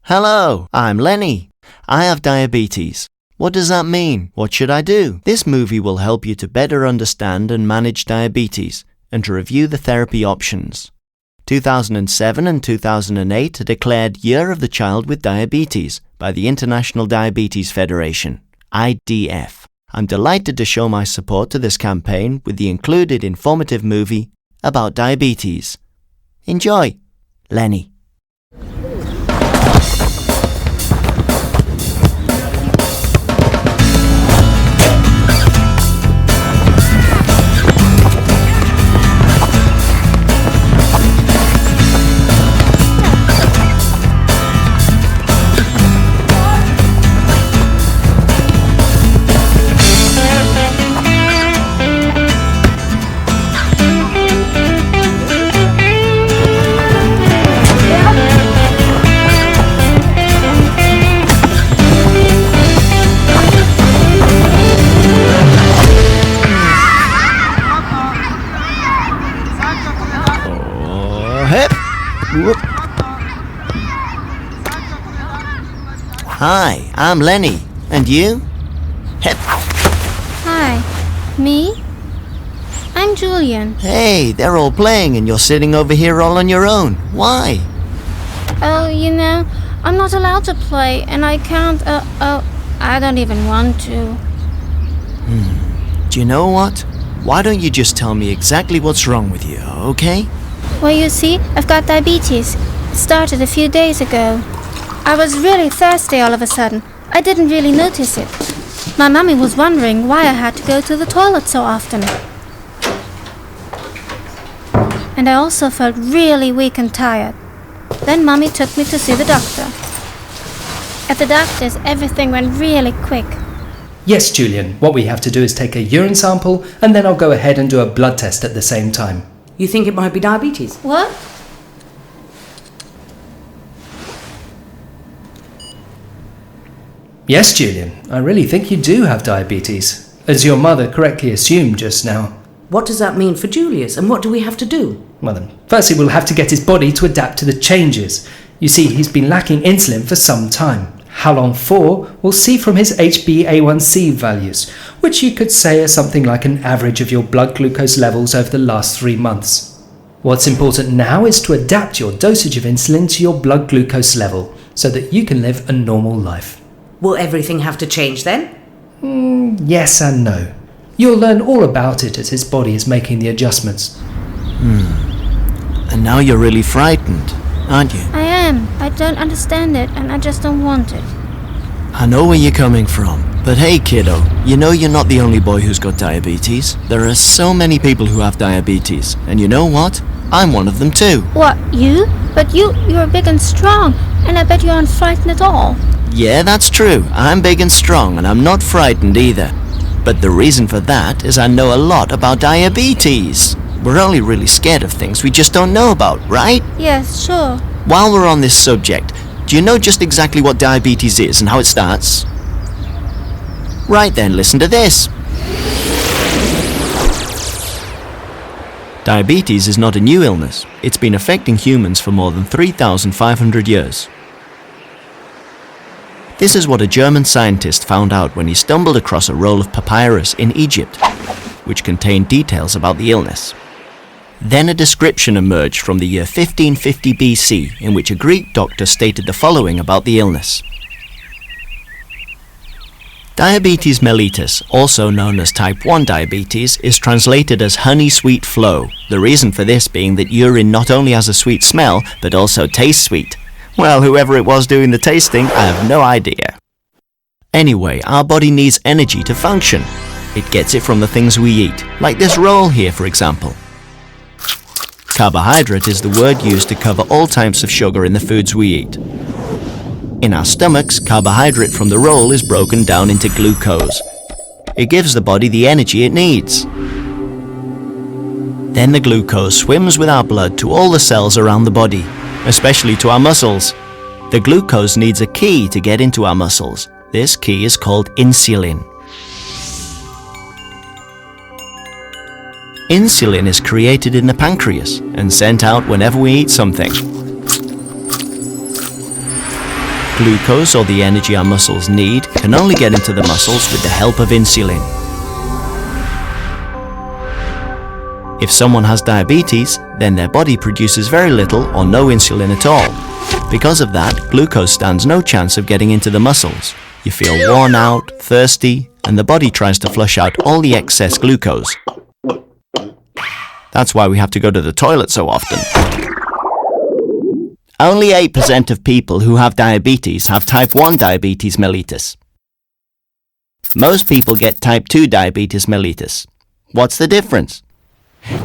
Hello, I'm Lenny. I have diabetes. What does that mean? What should I do? This movie will help you to better understand and manage diabetes and to review the therapy options. 2007 and 2008 are declared Year of the Child with Diabetes by the International Diabetes Federation, IDF. I'm delighted to show my support to this campaign with the included informative movie about diabetes. Enjoy! Lenny. Hi, I'm Lenny. And you? Hep. Hi. Me? I'm Julian. Hey, they're all playing and you're sitting over here all on your own. Why? Oh, I'm not allowed to play and I can't, I don't even want to. Do you know what? Why don't you just tell me exactly what's wrong with you, okay? Well, you see, I've got diabetes. It started a few days ago. I was really thirsty all of a sudden. I didn't really notice it. My mummy was wondering why I had to go to the toilet so often. And I also felt really weak and tired. Then Mummy took me to see the doctor. At the doctor's, everything went really quick. Yes, Julian, what we have to do is take a urine sample and then I'll go ahead and do a blood test at the same time. You think it might be diabetes? What? Yes, Julian, I really think you do have diabetes, as your mother correctly assumed just now. What does that mean for Julius, and what do we have to do? Well then, firstly we'll have to get his body to adapt to the changes. You see, he's been lacking insulin for some time. How long for, we'll see from his HbA1c values, which you could say are something like an average of your blood glucose levels over the last 3 months. What's important now is to adapt your dosage of insulin to your blood glucose level, so that you can live a normal life. Will everything have to change then? Yes and no. You'll learn all about it as his body is making the adjustments. And now you're really frightened, aren't you? I am. I don't understand it and I just don't want it. I know where you're coming from. But hey, kiddo, you know you're not the only boy who's got diabetes. There are so many people who have diabetes. And you know what? I'm one of them too. What, you? But you're big and strong, and I bet you aren't frightened at all. Yeah, that's true. I'm big and strong, and I'm not frightened either. But the reason for that is I know a lot about diabetes. We're only really scared of things we just don't know about, right? Yes, sure. While we're on this subject, do you know just exactly what diabetes is and how it starts? Right then, listen to this. Diabetes is not a new illness. It's been affecting humans for more than 3,500 years. This is what a German scientist found out when he stumbled across a roll of papyrus in Egypt, which contained details about the illness. Then a description emerged from the year 1550 BC in which a Greek doctor stated the following about the illness. Diabetes mellitus, also known as type 1 diabetes, is translated as honey-sweet flow, the reason for this being that urine not only has a sweet smell, but also tastes sweet. Well, whoever it was doing the tasting, I have no idea. Anyway, our body needs energy to function. It gets it from the things we eat, like this roll here, for example. Carbohydrate is the word used to cover all types of sugar in the foods we eat. In our stomachs, carbohydrate from the roll is broken down into glucose. It gives the body the energy it needs. Then the glucose swims with our blood to all the cells around the body, especially to our muscles. The glucose needs a key to get into our muscles. This key is called insulin. Insulin is created in the pancreas and sent out whenever we eat something. Glucose, or the energy our muscles need, can only get into the muscles with the help of insulin. If someone has diabetes, then their body produces very little or no insulin at all. Because of that, glucose stands no chance of getting into the muscles. You feel worn out, thirsty, and the body tries to flush out all the excess glucose. That's why we have to go to the toilet so often. Only 8% of people who have diabetes have type 1 diabetes mellitus. Most people get type 2 diabetes mellitus. What's the difference?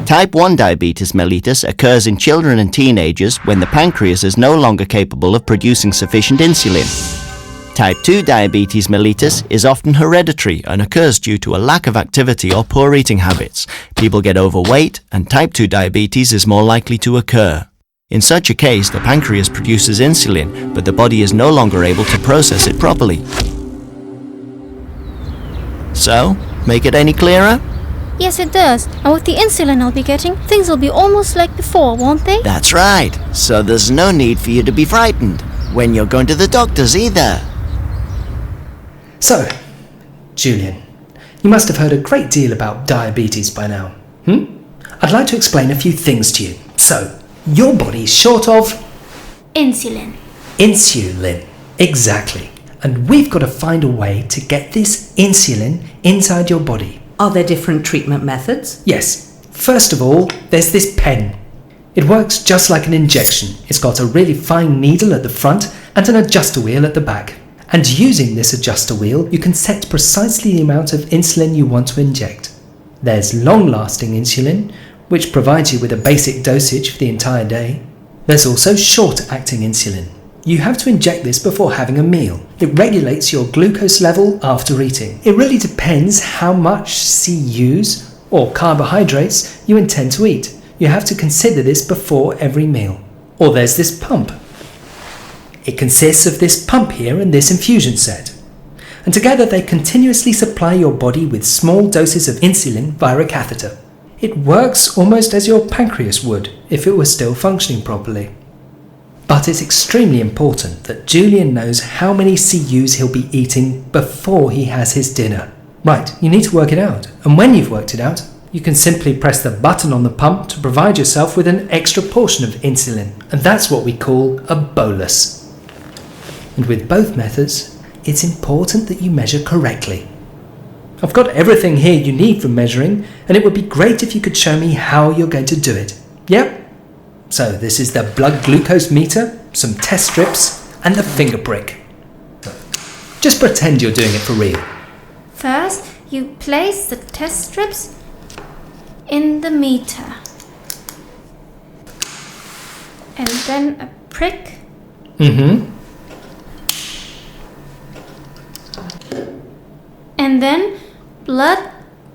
Type 1 diabetes mellitus occurs in children and teenagers when the pancreas is no longer capable of producing sufficient insulin. Type 2 diabetes mellitus is often hereditary and occurs due to a lack of activity or poor eating habits. People get overweight, and type 2 diabetes is more likely to occur. In such a case, the pancreas produces insulin, but the body is no longer able to process it properly. So, make it any clearer? Yes, it does. And with the insulin I'll be getting, things will be almost like before, won't they? That's right. So there's no need for you to be frightened when you're going to the doctors either. So, Julian, you must have heard a great deal about diabetes by now. I'd like to explain a few things to you. So, your body's short of Insulin. insulin. Exactly. And we've got to find a way to get this insulin inside your body. Are there different treatment methods? Yes. First of all, there's this pen. It works just like an injection. It's got a really fine needle at the front and an adjuster wheel at the back. And using this adjuster wheel, you can set precisely the amount of insulin you want to inject. There's long-lasting insulin, which provides you with a basic dosage for the entire day. There's also short-acting insulin. You have to inject this before having a meal. It regulates your glucose level after eating. It really depends how much CUs, or carbohydrates, you intend to eat. You have to consider this before every meal. Or there's this pump. It consists of this pump here and this infusion set. And together they continuously supply your body with small doses of insulin via a catheter. It works almost as your pancreas would if it was still functioning properly. But it's extremely important that Julian knows how many CUs he'll be eating before he has his dinner. Right, you need to work it out. And when you've worked it out, you can simply press the button on the pump to provide yourself with an extra portion of insulin. And that's what we call a bolus. And with both methods, it's important that you measure correctly. I've got everything here you need for measuring, and it would be great if you could show me how you're going to do it. Yep. So this is the blood glucose meter, some test strips, and the finger prick. Just pretend you're doing it for real. First, you place the test strips in the meter. And then a prick. And then blood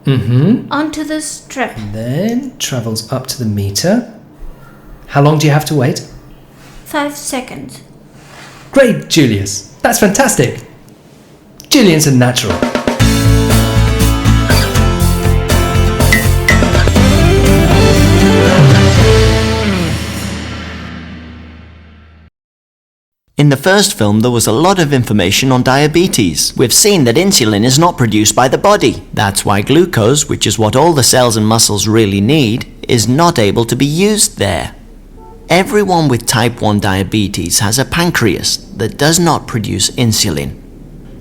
onto the strip. Then travels up to the meter. How long do you have to wait? 5 seconds. Great, Julius. That's fantastic. Julian's a natural. In the first film, there was a lot of information on diabetes. We've seen that insulin is not produced by the body. That's why glucose, which is what all the cells and muscles really need, is not able to be used there. Everyone with type 1 diabetes has a pancreas that does not produce insulin.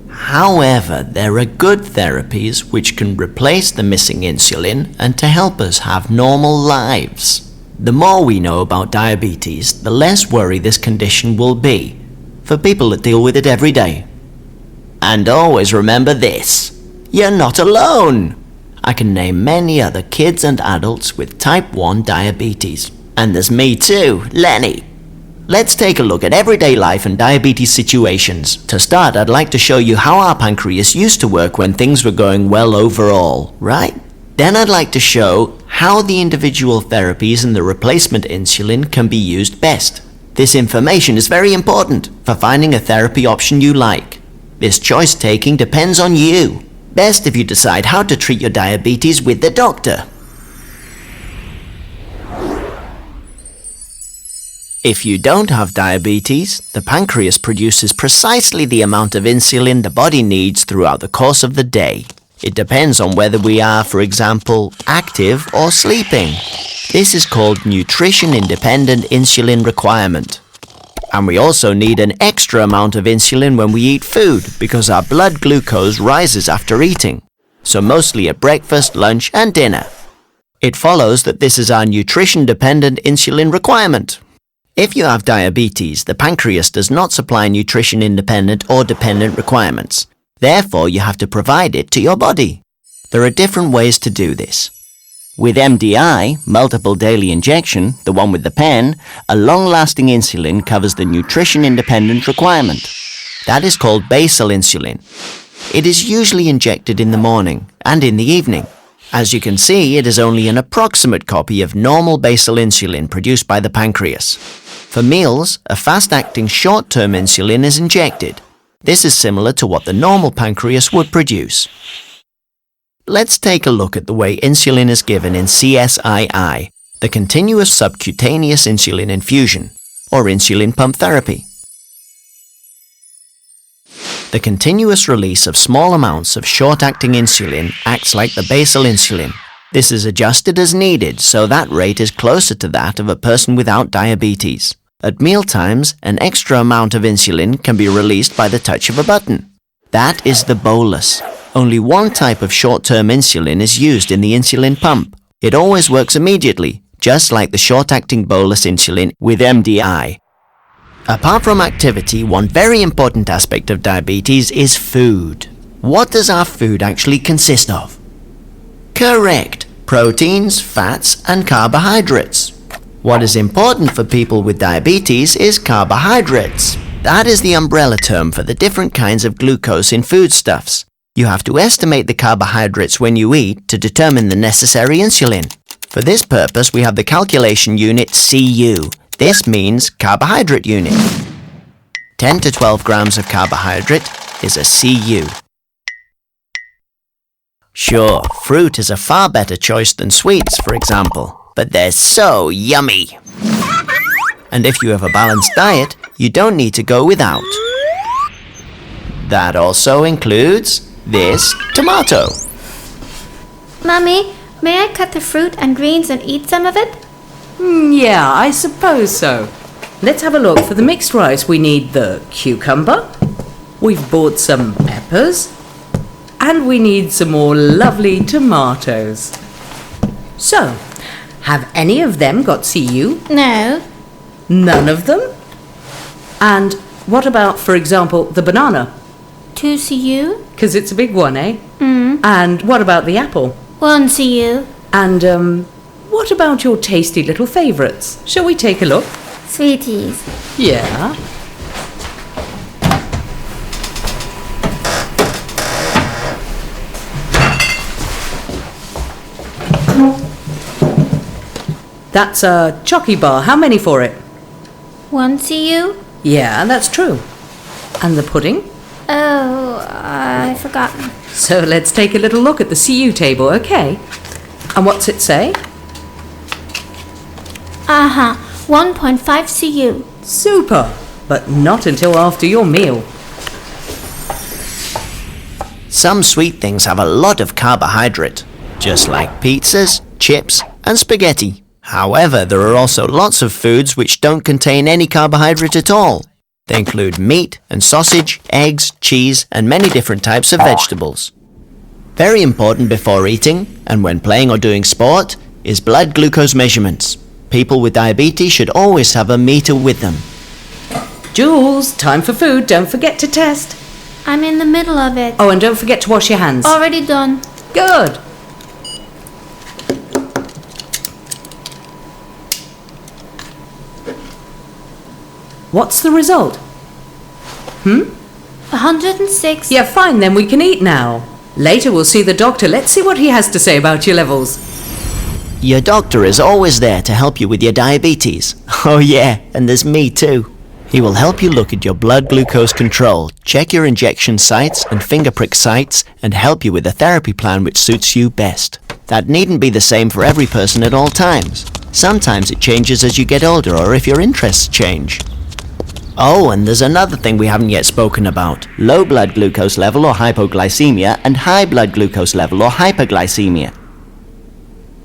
However, there are good therapies which can replace the missing insulin and to help us have normal lives. The more we know about diabetes, the less worry this condition will be for people that deal with it every day. And always remember this: you're not alone. I can name many other kids and adults with type 1 diabetes. And there's me too, Lenny. Let's take a look at everyday life and diabetes situations. To start, I'd like to show you how our pancreas used to work when things were going well overall, right? Then I'd like to show how the individual therapies and the replacement insulin can be used best. This information is very important for finding a therapy option you like. This choice taking depends on you. Best if you decide how to treat your diabetes with the doctor. If you don't have diabetes, the pancreas produces precisely the amount of insulin the body needs throughout the course of the day. It depends on whether we are, for example, active or sleeping. This is called nutrition-independent insulin requirement. And we also need an extra amount of insulin when we eat food because our blood glucose rises after eating. So mostly at breakfast, lunch and dinner. It follows that this is our nutrition-dependent insulin requirement. If you have diabetes, the pancreas does not supply nutrition-independent or dependent requirements. Therefore, you have to provide it to your body. There are different ways to do this. With MDI, multiple daily injection, the one with the pen, a long-lasting insulin covers the nutrition-independent requirement. That is called basal insulin. It is usually injected in the morning and in the evening. As you can see, it is only an approximate copy of normal basal insulin produced by the pancreas. For meals, a fast-acting short-term insulin is injected. This is similar to what the normal pancreas would produce. Let's take a look at the way insulin is given in CSII, the continuous subcutaneous insulin infusion, or insulin pump therapy. The continuous release of small amounts of short-acting insulin acts like the basal insulin. This is adjusted as needed, so that rate is closer to that of a person without diabetes. At mealtimes, an extra amount of insulin can be released by the touch of a button. That is the bolus. Only one type of short-term insulin is used in the insulin pump. It always works immediately, just like the short-acting bolus insulin with MDI. Apart from activity, one very important aspect of diabetes is food. What does our food actually consist of? Correct. Proteins, fats, and carbohydrates. What is important for people with diabetes is carbohydrates. That is the umbrella term for the different kinds of glucose in foodstuffs. You have to estimate the carbohydrates when you eat to determine the necessary insulin. For this purpose, we have the calculation unit CU. This means carbohydrate unit. 10 to 12 grams of carbohydrate is a CU. Sure, fruit is a far better choice than sweets, for example, but they're so yummy. And if you have a balanced diet, you don't need to go without. That also includes this tomato. Mummy, may I cut the fruit and greens and eat some of it? Yeah, I suppose so. Let's have a look. For the mixed rice, we need the cucumber. We've bought some peppers. And we need some more lovely tomatoes. So, have any of them got CU? No. None of them? And what about, for example, the banana? 2 CU? Because it's a big one, eh? And what about the apple? 1 CU. And, what about your tasty little favourites? Shall we take a look? Sweeties. Yeah. That's a chocky bar. How many for it? 1 CU? Yeah, that's true. And the pudding? Oh, I've forgotten. So let's take a little look at the CU table, okay? And what's it say? 1.5 CU. Super! But not until after your meal. Some sweet things have a lot of carbohydrate, just like pizzas, chips, and spaghetti. However, there are also lots of foods which don't contain any carbohydrate at all. They include meat and sausage, eggs, cheese, and many different types of vegetables. Very important before eating, and when playing or doing sport, is blood glucose measurements. People with diabetes should always have a meter with them. Jules, time for food. Don't forget to test. I'm in the middle of it. Oh, and don't forget to wash your hands. Already done. Good. What's the result? 106. Yeah, fine, then we can eat now. Later we'll see the doctor. Let's see what he has to say about your levels. Your doctor is always there to help you with your diabetes. Oh yeah, and there's me too. He will help you look at your blood glucose control, check your injection sites and finger prick sites, and help you with a therapy plan which suits you best. That needn't be the same for every person at all times. Sometimes it changes as you get older or if your interests change. Oh, and there's another thing we haven't yet spoken about. Low blood glucose level or hypoglycemia and high blood glucose level or hyperglycemia.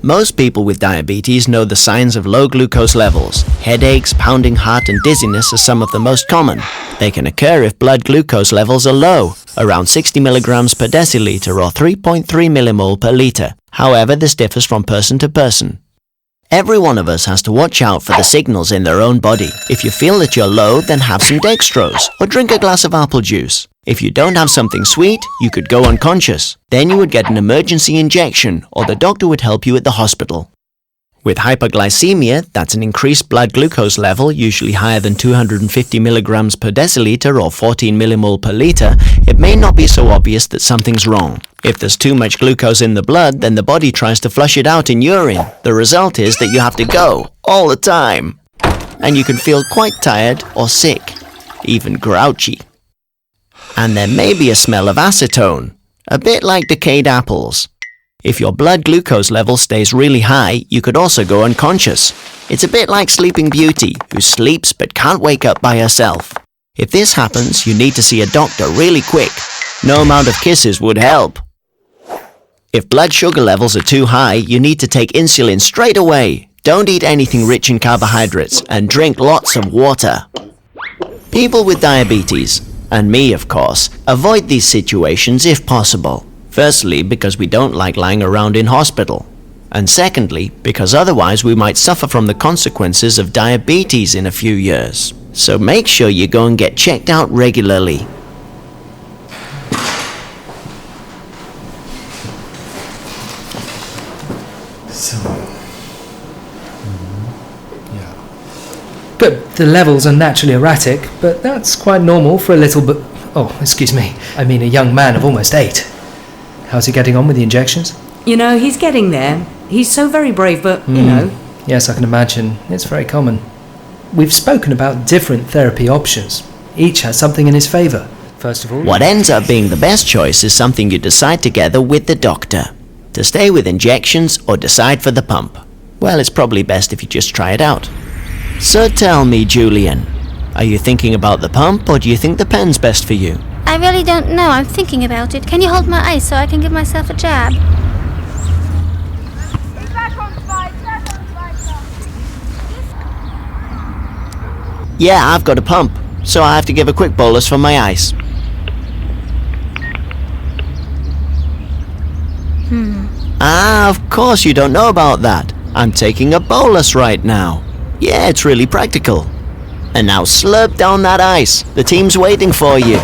Most people with diabetes know the signs of low glucose levels. Headaches, pounding heart and dizziness are some of the most common. They can occur if blood glucose levels are low, around 60 milligrams per deciliter or 3.3 millimole per litre. However, this differs from person to person. Every one of us has to watch out for the signals in their own body. If you feel that you're low, then have some dextrose or drink a glass of apple juice. If you don't have something sweet, you could go unconscious. Then you would get an emergency injection or the doctor would help you at the hospital. With hyperglycemia, that's an increased blood glucose level, usually higher than 250 milligrams per deciliter or 14 millimole per litre, it may not be so obvious that something's wrong. If there's too much glucose in the blood, then the body tries to flush it out in urine. The result is that you have to go all the time. And you can feel quite tired or sick, even grouchy. And there may be a smell of acetone, a bit like decayed apples. If your blood glucose level stays really high, you could also go unconscious. It's a bit like Sleeping Beauty, who sleeps but can't wake up by herself. If this happens, you need to see a doctor really quick. No amount of kisses would help. If blood sugar levels are too high, you need to take insulin straight away. Don't eat anything rich in carbohydrates and drink lots of water. People with diabetes, and me of course, avoid these situations if possible. Firstly, because we don't like lying around in hospital. And secondly, because otherwise we might suffer from the consequences of diabetes in a few years. So make sure you go and get checked out regularly. But the levels are naturally erratic, but that's quite normal for a little bit... Oh, excuse me. I mean a young man of almost 8. How's he getting on with the injections? You know, he's getting there. He's so very brave, but, you know... Yes, I can imagine. It's very common. We've spoken about different therapy options. Each has something in his favour. First of all... What ends up being the best choice is something you decide together with the doctor. To stay with injections or decide for the pump. Well, it's probably best if you just try it out. So tell me, Julian, are you thinking about the pump or do you think the pen's best for you? I really don't know. I'm thinking about it. Can you hold my ice so I can give myself a jab? Yeah, I've got a pump, so I have to give a quick bolus for my ice. Ah, of course you don't know about that. I'm taking a bolus right now. Yeah, it's really practical. And now slurp down that ice. The team's waiting for you.